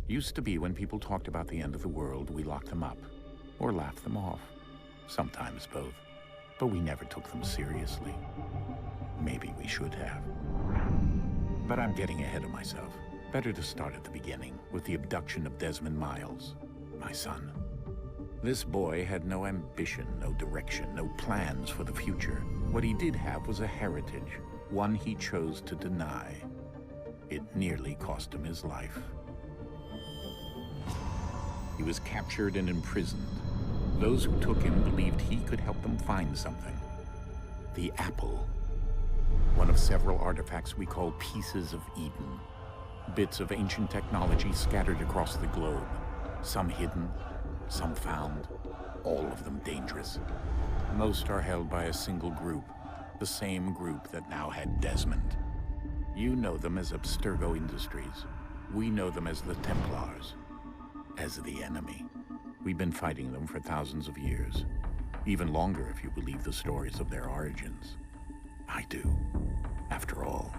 Used to be when people talked about the end of the world, we locked them up. Or laughed them off. Sometimes both. But we never took them seriously. Maybe we should have. But I'm getting ahead of myself. Better to start at the beginning, with the abduction of Desmond Miles, my son. This boy had no ambition, no direction, no plans for the future. What he did have was a heritage, one he chose to deny. It nearly cost him his life. He was captured and imprisoned. Those who took him believed he could help them find something. The apple. One of several artifacts we call pieces of Eden. Bits of ancient technology scattered across the globe. Some hidden, some found, all of them dangerous. Most are held by a single group, the same group that now had Desmond. You know them as Abstergo Industries. We know them as the Templars, as the enemy. We've been fighting them for thousands of years, even longer if you believe the stories of their origins. I do. After all,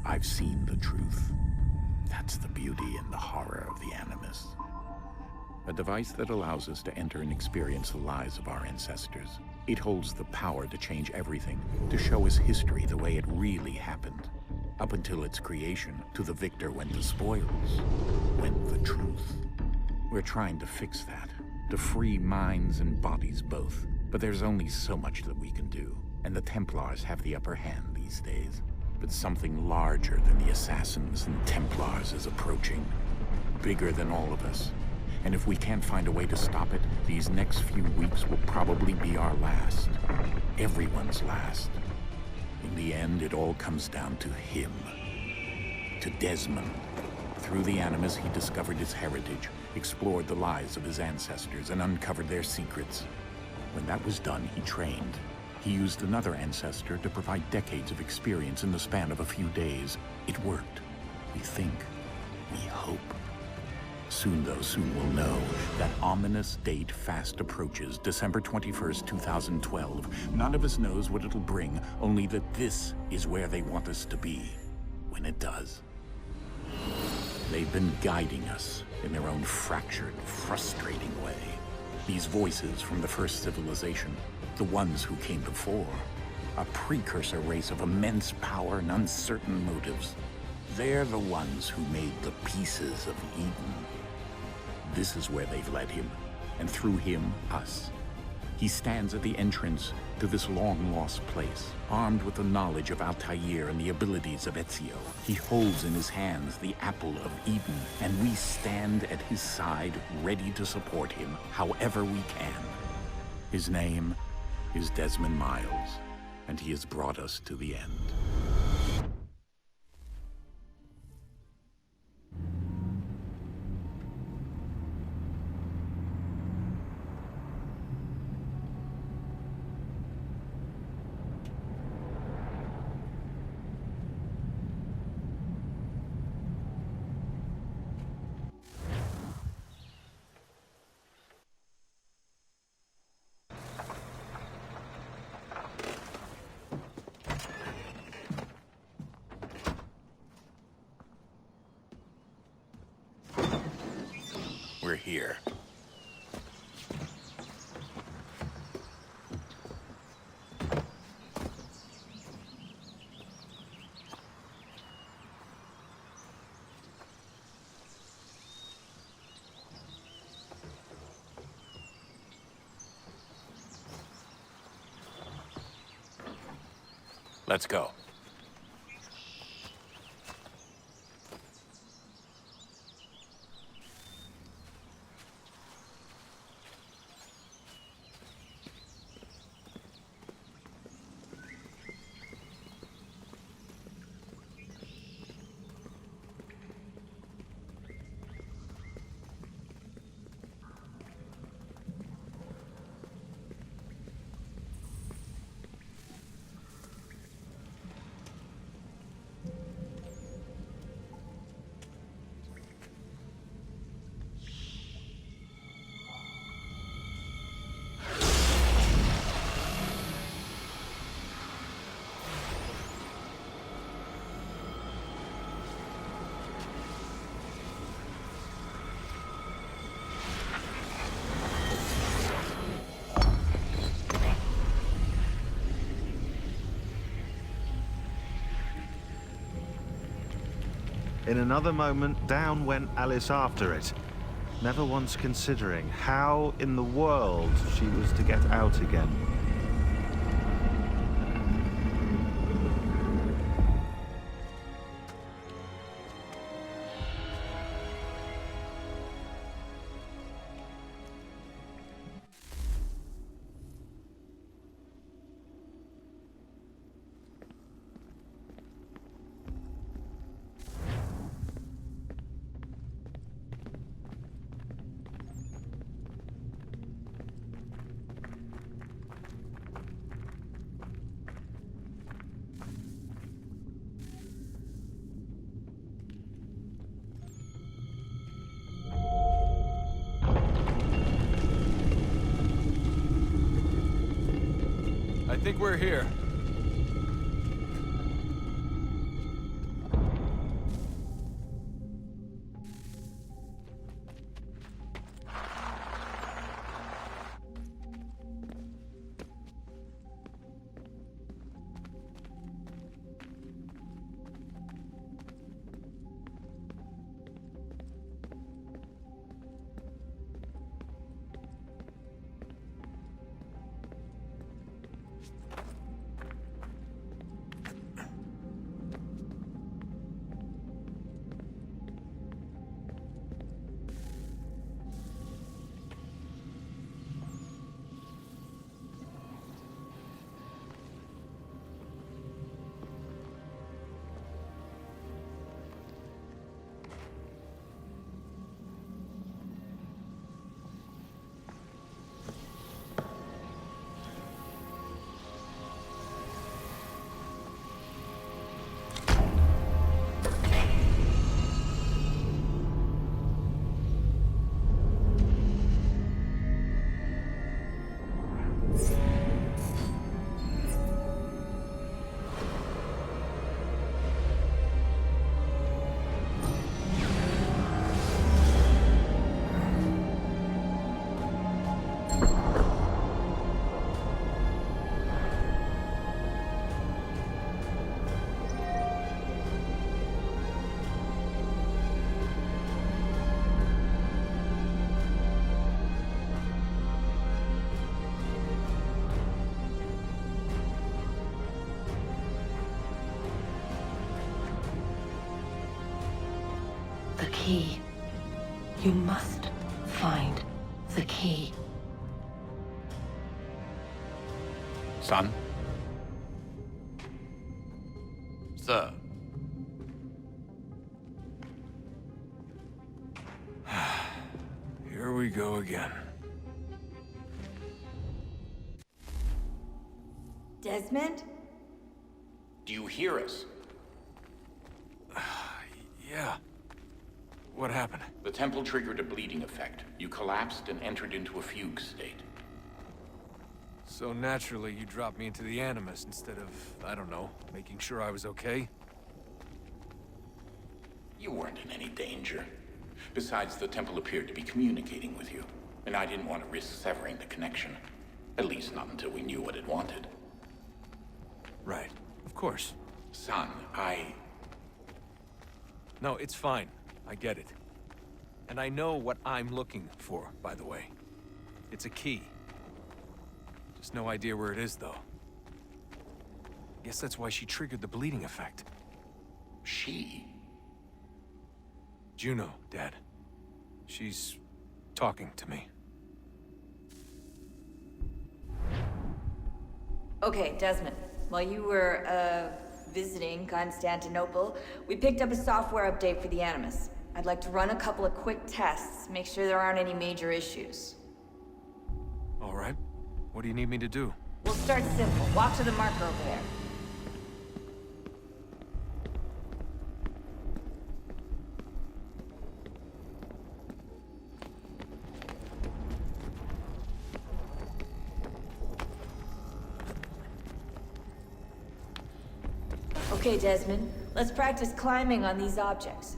I've seen the truth. That's the beauty and the horror of the Animus. A device that allows us to enter and experience the lives of our ancestors. It holds the power to change everything, to show us history the way it really happened. Up until its creation, to the victor went the spoils, went the truth. We're trying to fix that, to free minds and bodies both. But there's only so much that we can do, and the Templars have the upper hand these days. But something larger than the Assassins and Templars is approaching, bigger than all of us. And if we can't find a way to stop it, these next few weeks will probably be our last. Everyone's last. In the end, it all comes down to him. To Desmond. Through the Animus, he discovered his heritage, explored the lives of his ancestors, and uncovered their secrets. When that was done, he trained. He used another ancestor to provide decades of experience in the span of a few days. It worked. We think. We hope. Soon, though, soon we'll know. That ominous date fast approaches, December 21st, 2012. None of us knows what it'll bring, only that this is where they want us to be, when it does. They've been guiding us in their own fractured, frustrating way. These voices from the first civilization, the ones who came before, a precursor race of immense power and uncertain motives. They're the ones who made the pieces of Eden. This is where they've led him, and through him, us. He stands at the entrance to this long-lost place, armed with the knowledge of Altair and the abilities of Ezio. He holds in his hands the apple of Eden, and we stand at his side, ready to support him however we can. His name is Desmond Miles, and he has brought us to the end. We're here. Let's go. In another moment, down went Alice after it, never once considering how in the world she was to get out again. I think we're here. The key. You must find the key. Son? Sir. Here we go again. Desmond? Do you hear us? Yeah. What happened? The temple triggered a bleeding effect. You collapsed and entered into a fugue state. So naturally, you dropped me into the Animus instead of, I don't know, making sure I was okay? You weren't in any danger. Besides, the temple appeared to be communicating with you, and I didn't want to risk severing the connection. At least not until we knew what it wanted. Right. Of course. Son, No, it's fine. I get it. And I know what I'm looking for, by the way. It's a key. Just no idea where it is, though. Guess that's why she triggered the bleeding effect. She? Juno, Dad. She's talking to me. Okay, Desmond. While you were, visiting Constantinople, we picked up a software update for the Animus. I'd like to run a couple of quick tests, make sure there aren't any major issues. All right. What do you need me to do? We'll start simple. Walk to the marker over there. Okay, Desmond. Let's practice climbing on these objects.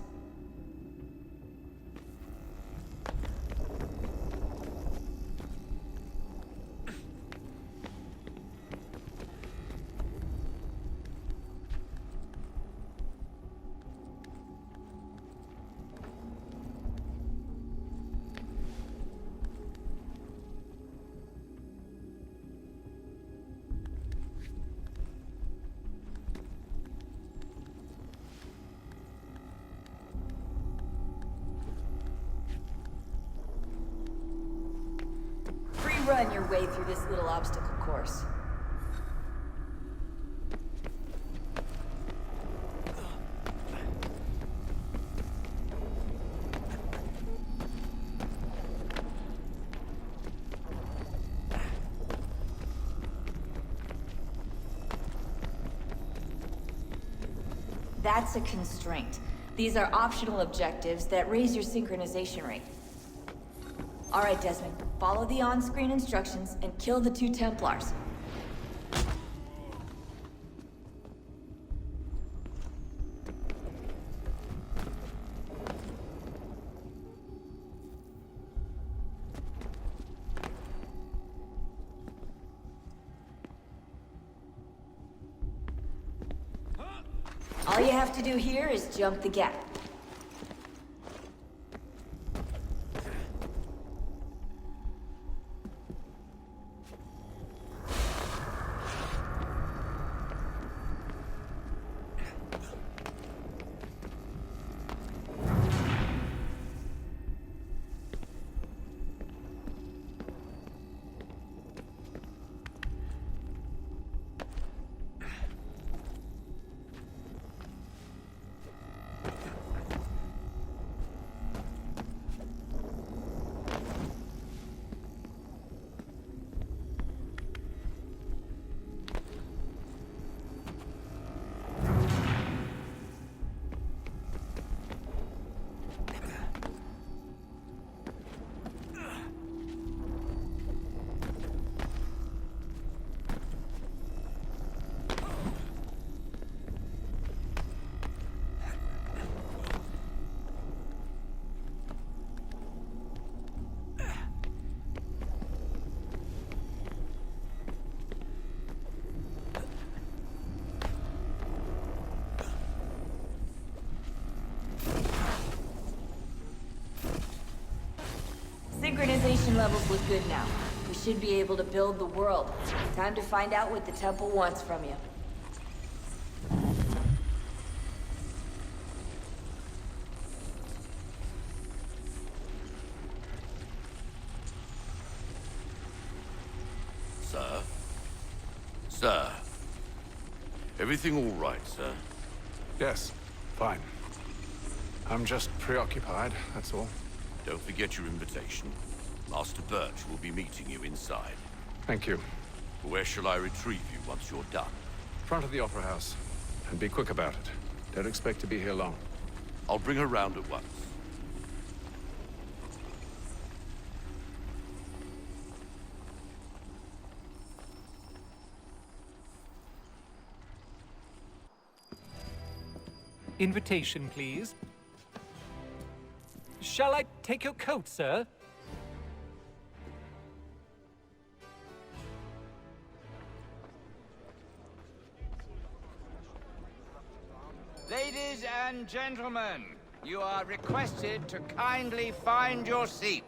run your way through this little obstacle course. That's a constraint. These are optional objectives that raise your synchronization rate. Alright, Desmond. Follow the on-screen instructions and kill the 2 Templars. All you have to do here is jump the gap. Synchronization levels look good now. We should be able to build the world. Time to find out what the temple wants from you. Sir? Sir? Everything all right, sir? Yes, fine. I'm just preoccupied, that's all. Don't forget your invitation. Master Birch will be meeting you inside. Thank you. Where shall I retrieve you once you're done? Front of the Opera House. And be quick about it. Don't expect to be here long. I'll bring her round at once. Invitation, please. Shall I take your coat, sir? Ladies and gentlemen, you are requested to kindly find your seats.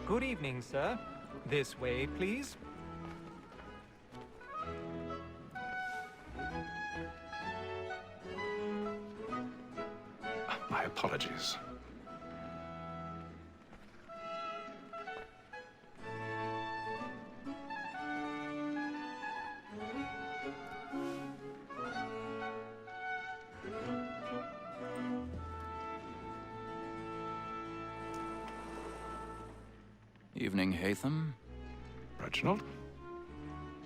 Good evening, sir. This way, please. My apologies. Evening, Haytham. Reginald?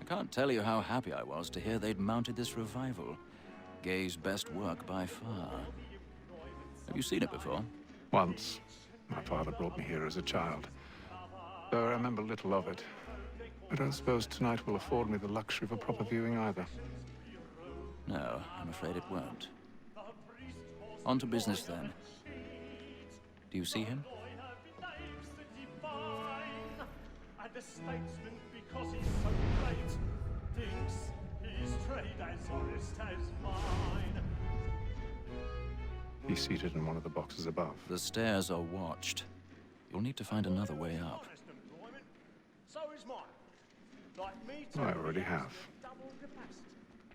I can't tell you how happy I was to hear they'd mounted this revival. Gay's best work by far. Have you seen it before? Once. My father brought me here as a child. Though I remember little of it. I don't suppose tonight will afford me the luxury of a proper viewing either. No, I'm afraid it won't. On to business then. Do you see him? And the statesman, because he's so great, thinks his trade as honest as mine. He's seated in one of the boxes above. The stairs are watched. You'll need to find another way up. Honest employment, so is mine. Like me too. I already have. Double capacity,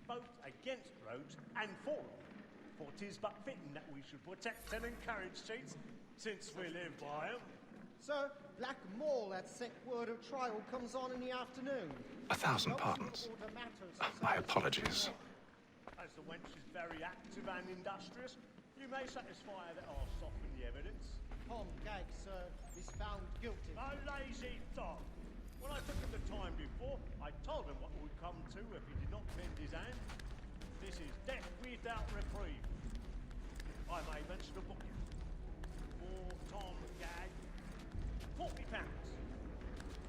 both against roads and for them. For 'tis but fitting that we should protect and encourage cheats, since we live by 'em. Sir, Black Mall at sick word of trial comes on in the afternoon. 1,000 pardons. My apologies. As the wench is very active and industrious, you may satisfy her that I'll soften the evidence. Tom Gag, sir, is found guilty. A lazy dog! When I took him the time before, I told him what would come to if he did not mend his hand. This is death without reprieve. I may mention a book. For Tom Gag, £40.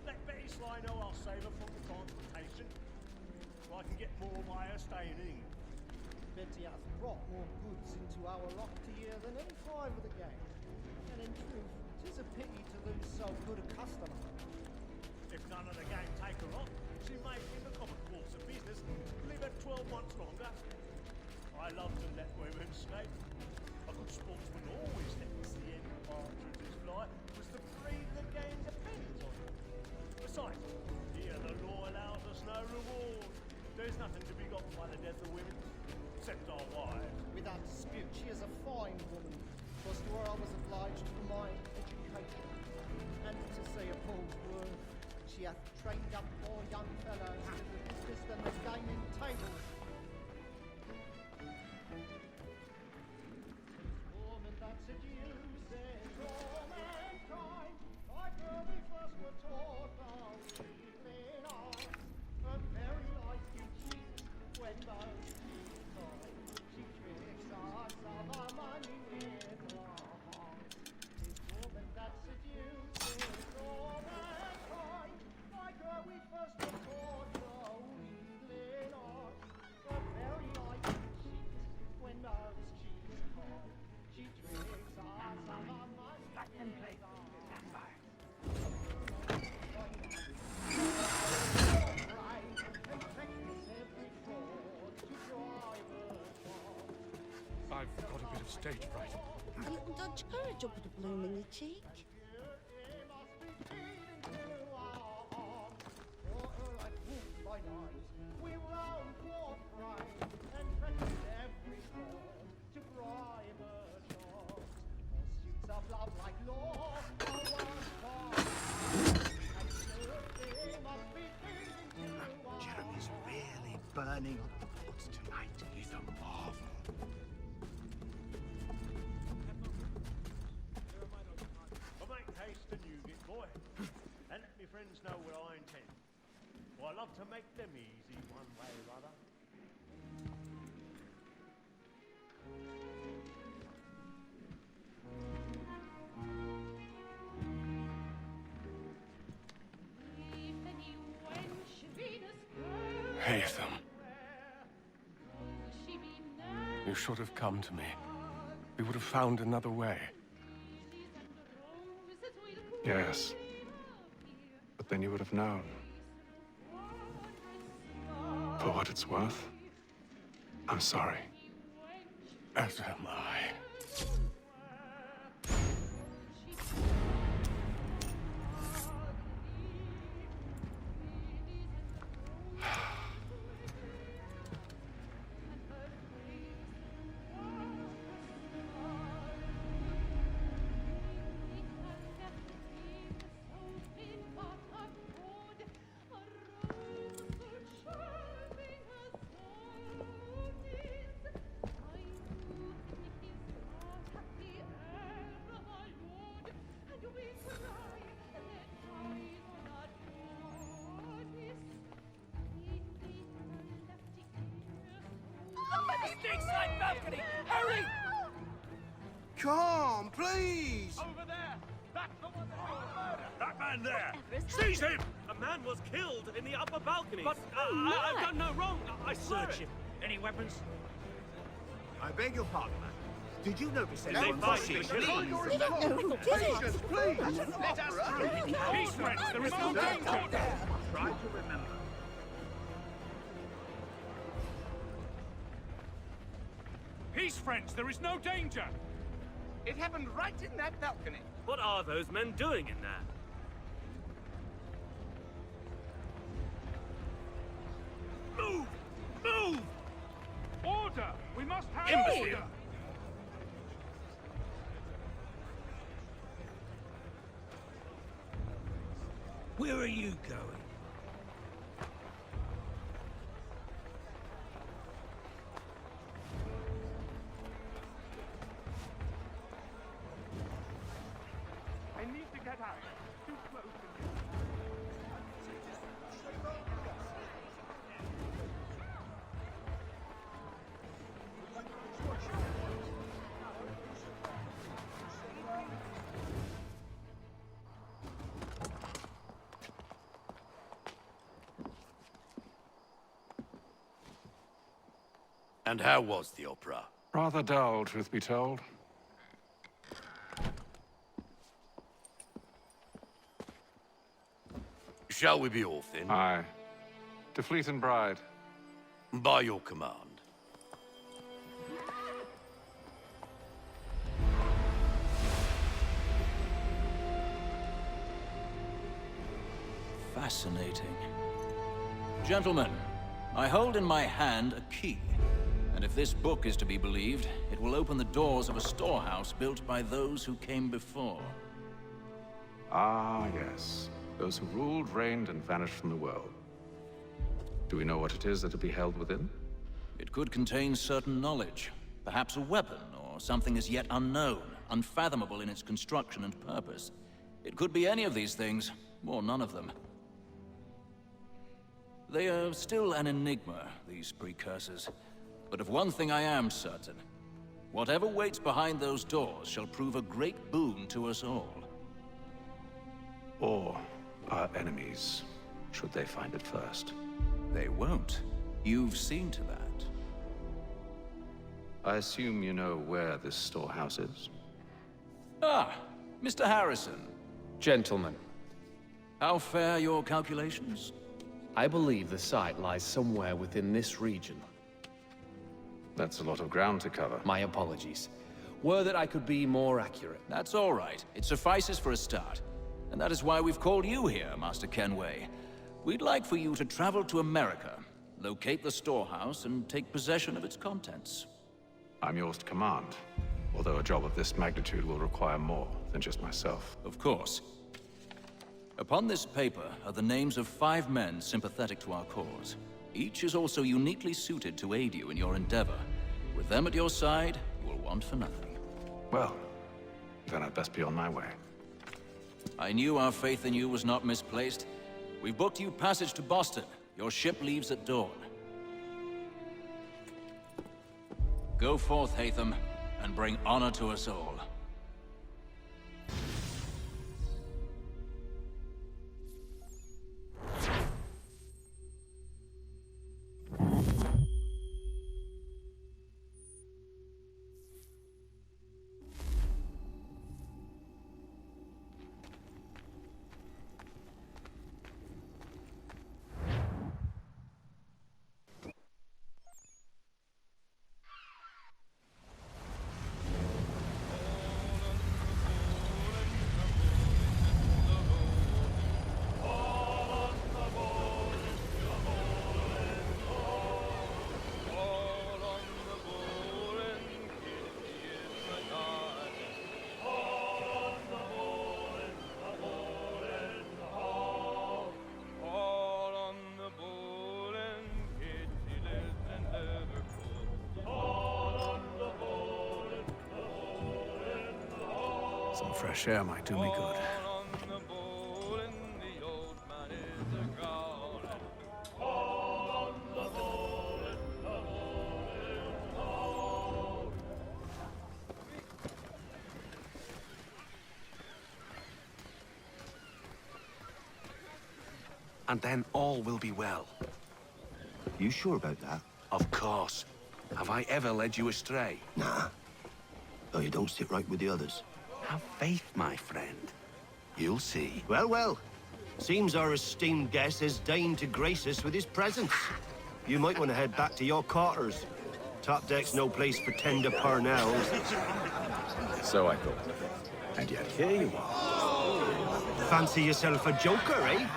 Let Betty Sly know I'll save her from the transportation, so I can get more by her staying in England. Betty has brought more goods into our loft here than any five of the gang. And in truth, 'tis a pity to lose so good a customer. If none of the gang take her on, she may, in the common course of business, live her 12 months longer. I love to let women escape. A good sportsman always lets the end of partridges fly, because the breed of the game depends on it. Besides, here the law allows us no reward. There's nothing to be got by the death of women, except our wives. Without dispute, she is a fine woman. Was to her I was obliged for my education. And to say a fool's word, she hath trained up poor young fellows in the system of gaming tables. Woman that seduces all mankind, like her we first were taught our healing art. Her very life you cheat when most she tried. She tricks us of our money with her heart. This woman that seduces all mankind, like her we first were taught our healing art. Her very life you cheat when most she tried. She tricks us of our money with her heart. I've got a bit of stage fright. A little Dutch courage will put a bloom in your cheek. Jeremy's really burning on the boards tonight. He's a marvel. I'll make haste and use it, boy. And let me friends know what I intend. For I love to make them easy one way or other. Haytham. You should have come to me. We would have found another way. Yes. But then you would have known. For what it's worth, I'm sorry. As am I. Side balcony! Hurry! Come, please! Over there! That's the one That man there! Seize him! A man was killed in the upper balcony. But I've done no wrong. I swear it. Any weapons? I beg your pardon, man. Did you notice They anyone fight rushing? you, Please, Patience, please! Let us through! Peace, friends! There is no danger! Try to remember. Peace, friends! There is no danger! It happened right in that balcony. What are those men doing in there? Move! Move! Order! We must have... Imbecile! Where are you going? I need to get out. Too close to me. And how was the opera? Rather dull, truth be told. Shall we be off then? Aye. To Fleet and Bride. By your command. Fascinating. Gentlemen, I hold in my hand a key. And if this book is to be believed, it will open the doors of a storehouse built by those who came before. Ah, yes. Those who ruled, reigned, and vanished from the world. Do we know what it is that will be held within? It could contain certain knowledge. Perhaps a weapon, or something as yet unknown, unfathomable in its construction and purpose. It could be any of these things, or none of them. They are still an enigma, these precursors. But of one thing I am certain. Whatever waits behind those doors shall prove a great boon to us all. Or our enemies, should they find it first. They won't. You've seen to that. I assume you know where this storehouse is? Ah, Mr. Harrison. Gentlemen, How fare your calculations? I believe the site lies somewhere within this region. That's a lot of ground to cover. My apologies. Were that I could be more accurate. That's all right. It suffices for a start. And that is why we've called you here, Master Kenway. We'd like for you to travel to America, locate the storehouse, and take possession of its contents. I'm yours to command, although a job of this magnitude will require more than just myself. Of course. Upon this paper are the names of 5 men sympathetic to our cause. Each is also uniquely suited to aid you in your endeavor. With them at your side, you will want for nothing. Well, then I'd best be on my way. I knew our faith in you was not misplaced. We've booked you passage to Boston. Your ship leaves at dawn. Go forth, Hatham, and bring honor to us all. Some fresh air might do me good. And then all will be well. You sure about that? Of course. Have I ever led you astray? Nah. Though you don't sit right with the others. Have faith, my friend. You'll see. Well, well. Seems our esteemed guest has deigned to grace us with his presence. You might want to head back to your quarters. Top deck's no place for tender Parnells. So I thought. And yet here you are. Fancy yourself a joker, eh?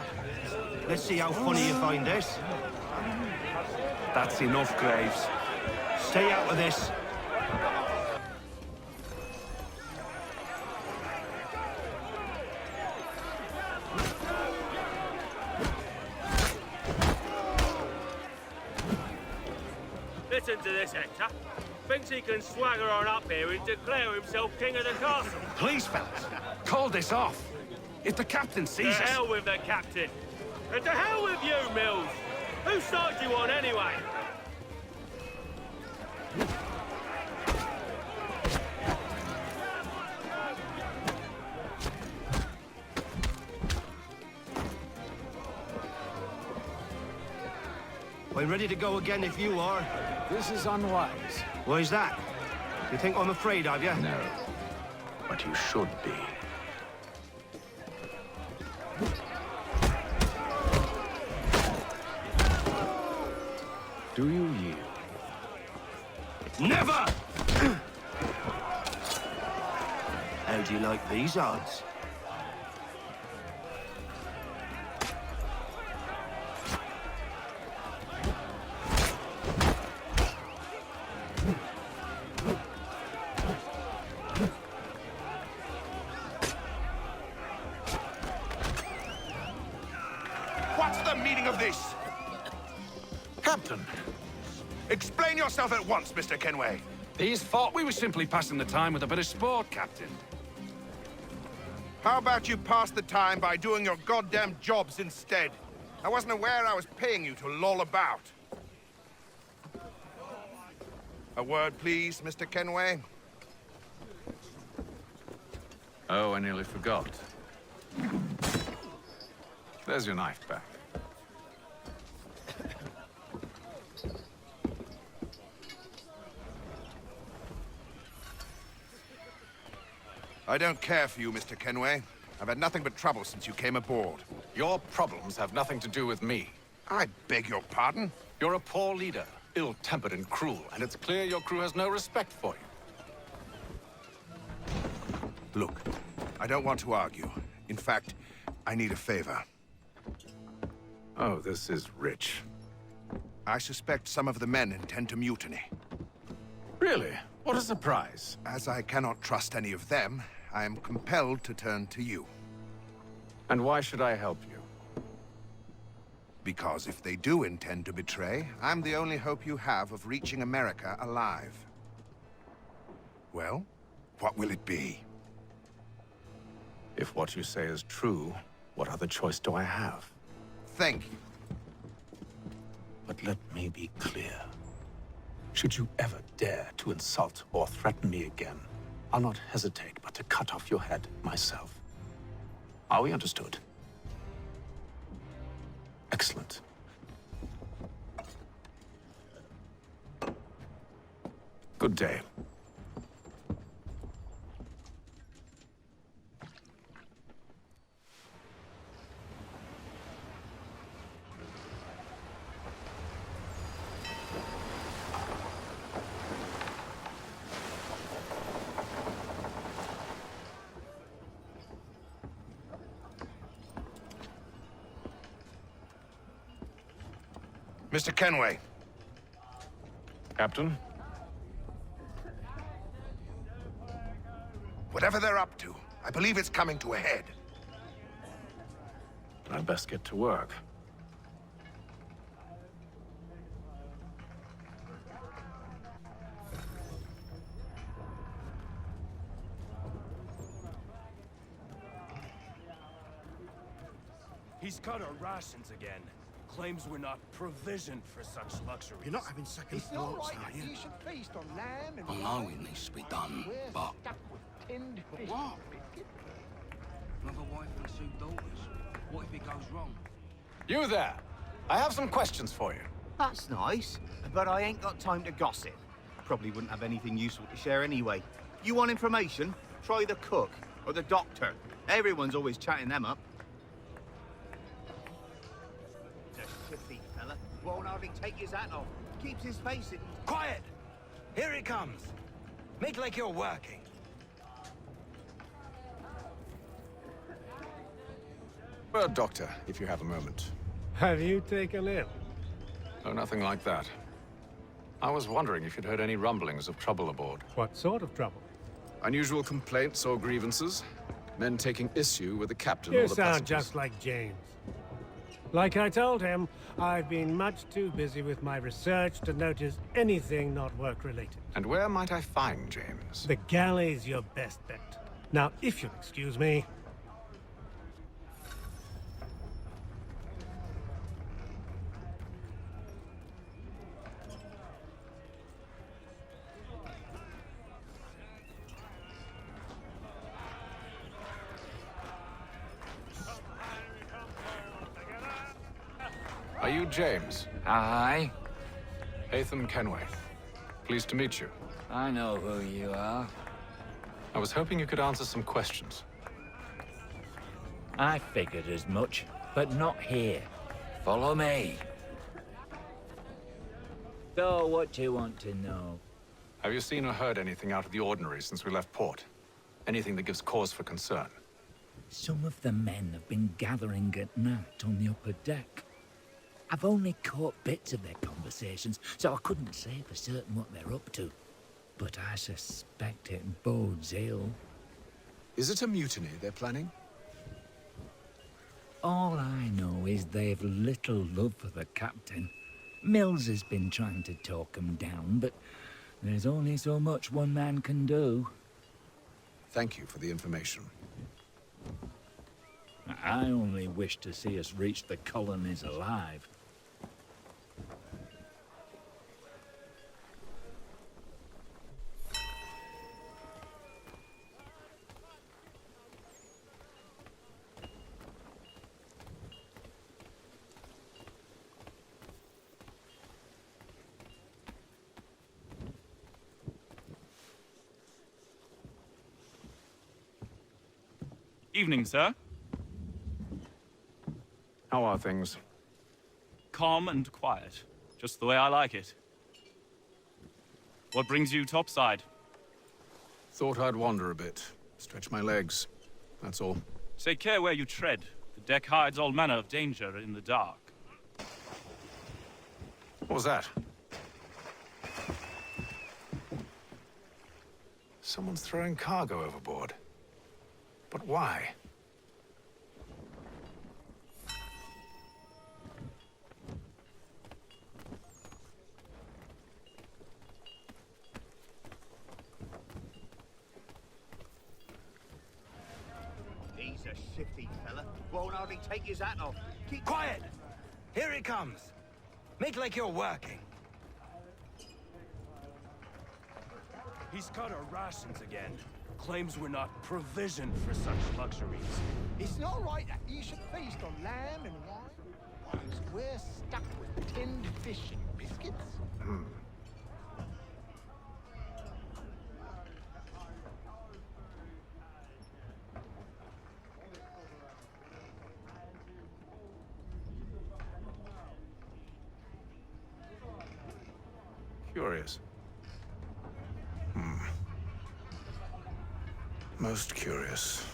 Let's see how funny you find this. That's enough, Graves. Stay out of this. Listen to this, Hector. Thinks he can swagger on up here and declare himself king of the castle. Please, fellas, call this off. If the captain sees To us... hell with the captain. And to hell with you, Mills. Whose side you on, anyway? I'm ready to go again if you are. This is unwise. Why's that? You think I'm afraid of you? No. But you should be. Do you yield? Never! How do you like these odds? What's the meaning of this? Captain! Explain yourself at once, Mr. Kenway. These thought we were simply passing the time with a bit of sport, Captain. How about you pass the time by doing your goddamn jobs instead? I wasn't aware I was paying you to loll about. A word, please, Mr. Kenway. Oh, I nearly forgot. There's your knife back. I don't care for you, Mr. Kenway. I've had nothing but trouble since you came aboard. Your problems have nothing to do with me. I beg your pardon? You're a poor leader, ill-tempered and cruel, and it's clear your crew has no respect for you. Look, I don't want to argue. In fact, I need a favor. Oh, this is rich. I suspect some of the men intend to mutiny. Really? What a surprise. As I cannot trust any of them, I am compelled to turn to you. And why should I help you? Because if they do intend to betray, I'm the only hope you have of reaching America alive. Well, what will it be? If what you say is true, what other choice do I have? Thank you. But let me be clear. Should you ever dare to insult or threaten me again, I'll not hesitate but to cut off your head myself. Are we understood? Excellent. Good day. Mr. Kenway. Captain? Whatever they're up to, I believe it's coming to a head. I'd best get to work. He's cut our rations again. Claims we're not provisioned for such luxuries. You're not having second thoughts, are you? should feast on lamb and I know it needs to be done, but... What? Another wife and 2 daughters. What if it goes wrong? You there! I have some questions for you. That's nice, but I ain't got time to gossip. Probably wouldn't have anything useful to share anyway. You want information? Try the cook or the doctor. Everyone's always chatting them up. Shifty fella. Won't hardly take his hat off. Keeps his face in. Quiet! Here he comes. Make like you're working. Well, Doctor, if you have a moment. Have you taken ill? Oh, nothing like that. I was wondering if you'd heard any rumblings of trouble aboard. What sort of trouble? Unusual complaints or grievances? Men taking issue with the captain You or the sound passengers? just like James. Like I told him, I've been much too busy with my research to notice anything not work-related. And where might I find James? The galley's your best bet. Now, if you'll excuse me... Are you James? Aye. Hatham Kenway. Pleased to meet you. I know who you are. I was hoping you could answer some questions. I figured as much, but not here. Follow me. So, what do you want to know? Have you seen or heard anything out of the ordinary since we left port? Anything that gives cause for concern? Some of the men have been gathering at night on the upper deck. I've only caught bits of their conversations, so I couldn't say for certain what they're up to. But I suspect it bodes ill. Is it a mutiny they're planning? All I know is they've little love for the captain. Mills has been trying to talk 'em down, but there's only so much one man can do. Thank you for the information. I only wish to see us reach the colonies alive. Evening, sir. How are things? Calm and quiet. Just the way I like it. What brings you topside? Thought I'd wander a bit. Stretch my legs. That's all. Take care where you tread. The deck hides all manner of danger in the dark. What was that? Someone's throwing cargo overboard. But why? He's a shifty fella. Won't hardly take his hat off. Keep quiet! Here he comes. Make like you're working. He's cut our rations again. Claims we're not provisioned for such luxuries. It's not right that you should feast on lamb and wine, whilst we're stuck with tinned fish and biscuits. Curious. Most curious.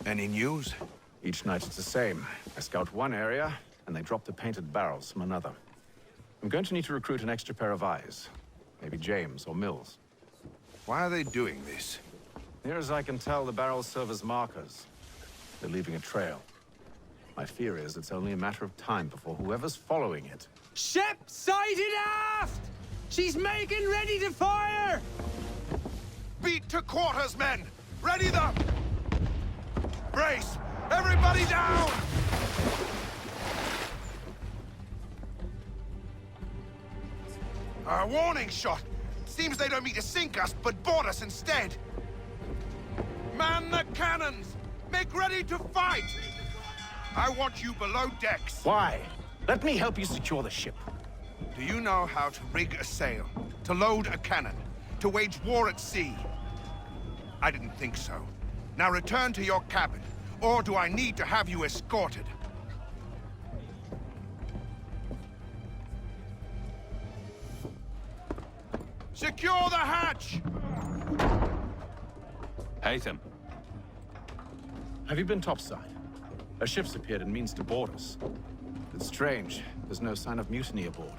Any news? Each night it's the same. I scout one area, and they drop the painted barrels from another. I'm going to need to recruit an extra pair of eyes. Maybe James or Mills. Why are they doing this? Near as I can tell, the barrels serve as markers. They're leaving a trail. My fear is it's only a matter of time before whoever's following it... Ship sighted aft! She's making ready to fire! Beat to quarters, men! Ready them! Brace! Everybody down! A warning shot! Seems they don't mean to sink us, but board us instead! Man the cannons! Make ready to fight! I want you below decks. Why? Let me help you secure the ship. Do you know how to rig a sail? To load a cannon? To wage war at sea? I didn't think so. Now return to your cabin, or do I need to have you escorted? Secure the hatch! Haytham. Have you been topside? A ship's appeared and means to board us. It's strange. There's no sign of mutiny aboard.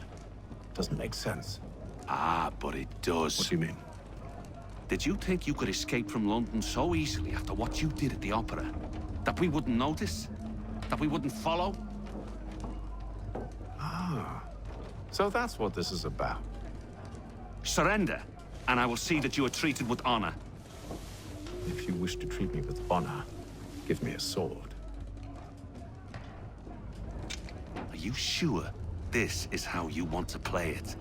Doesn't make sense. Ah, but it does. What do you mean? Did you think you could escape from London so easily after what you did at the Opera? That we wouldn't notice? That we wouldn't follow? Ah. So that's what this is about. Surrender, and I will see that you are treated with honor. If you wish to treat me with honor, give me a sword. Are you sure this is how you want to play it?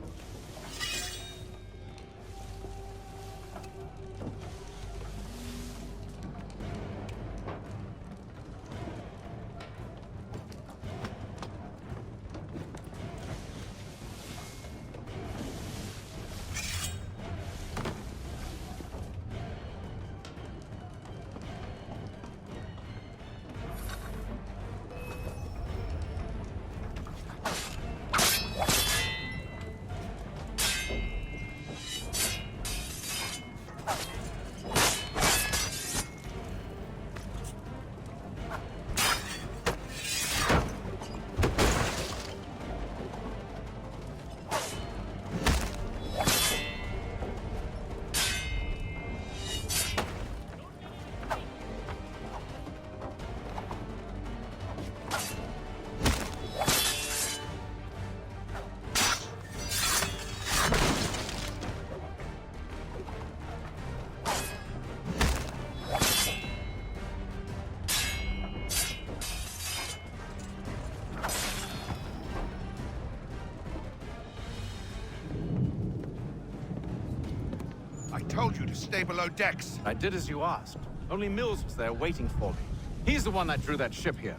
I told you to stay below decks. I did as you asked. Only Mills was there waiting for me. He's the one that drew that ship here.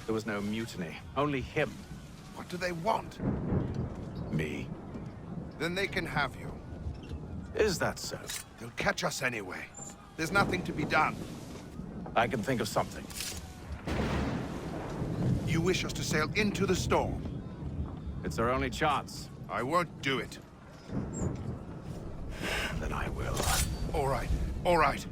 There was no mutiny, only him. What do they want? Me. Then they can have you. Is that so? They'll catch us anyway. There's nothing to be done. I can think of something. You wish us to sail into the storm? It's our only chance. I won't do it. Then I will. All right, all right.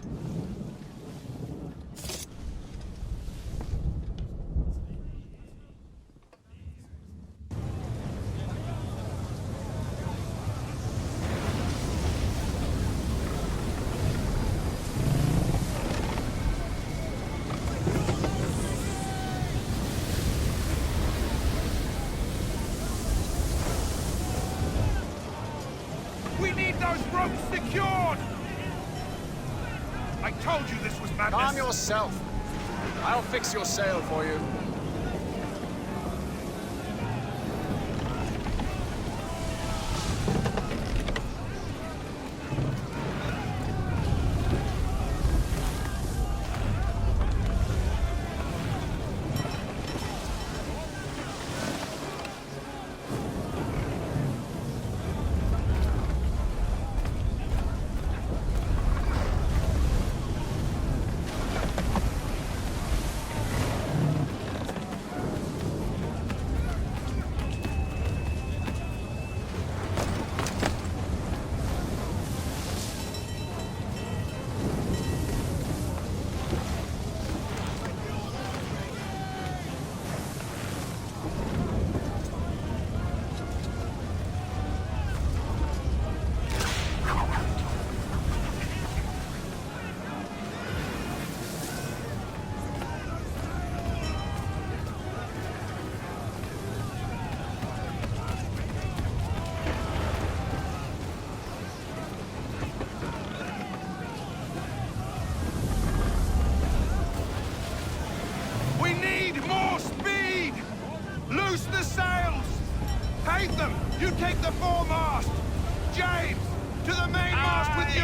We need those ropes secured! I told you this was madness. Calm yourself. I'll fix your sail for you. We need more speed! Loose the sails! Haytham, you take the foremast! James, to the mainmast with you!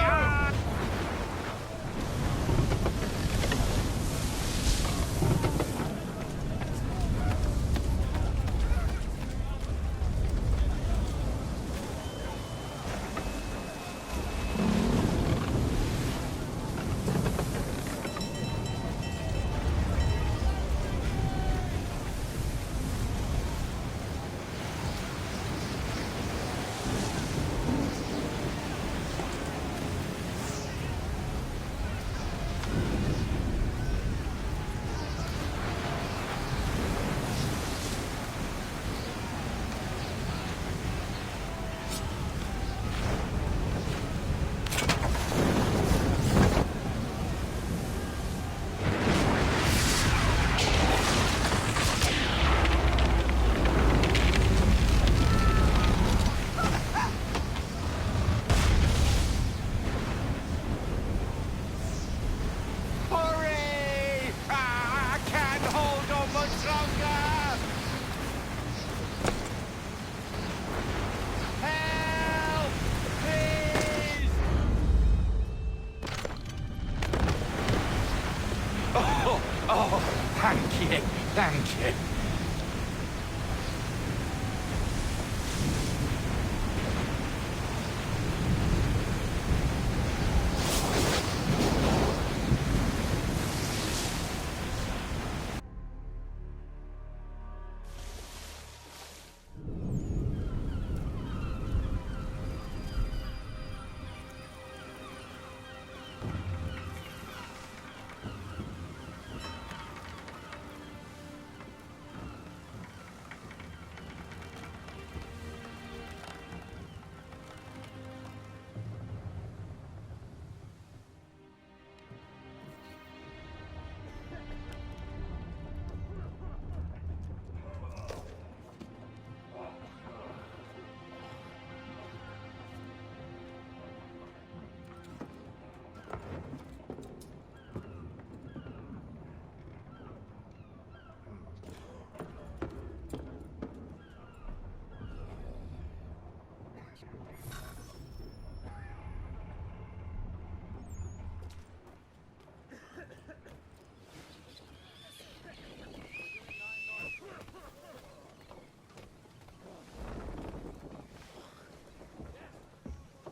Thank you, thank you.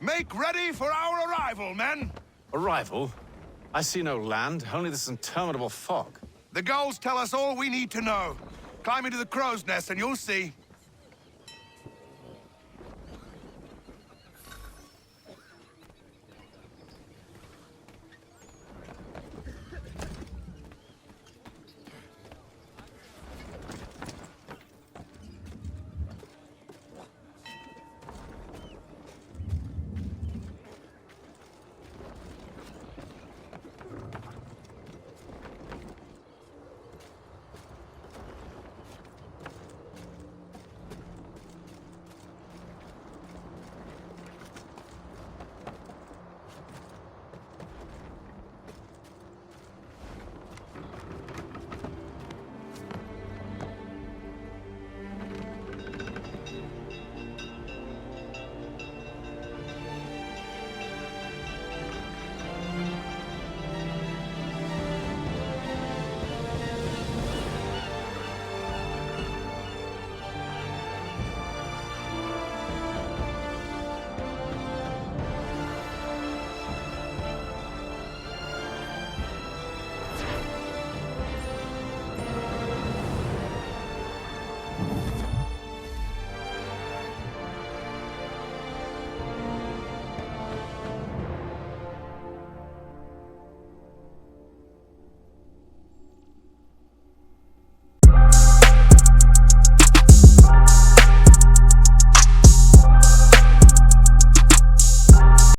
Make ready for our arrival, men! Arrival? I see no land, only this interminable fog. The gulls tell us all we need to know. Climb into the crow's nest and you'll see.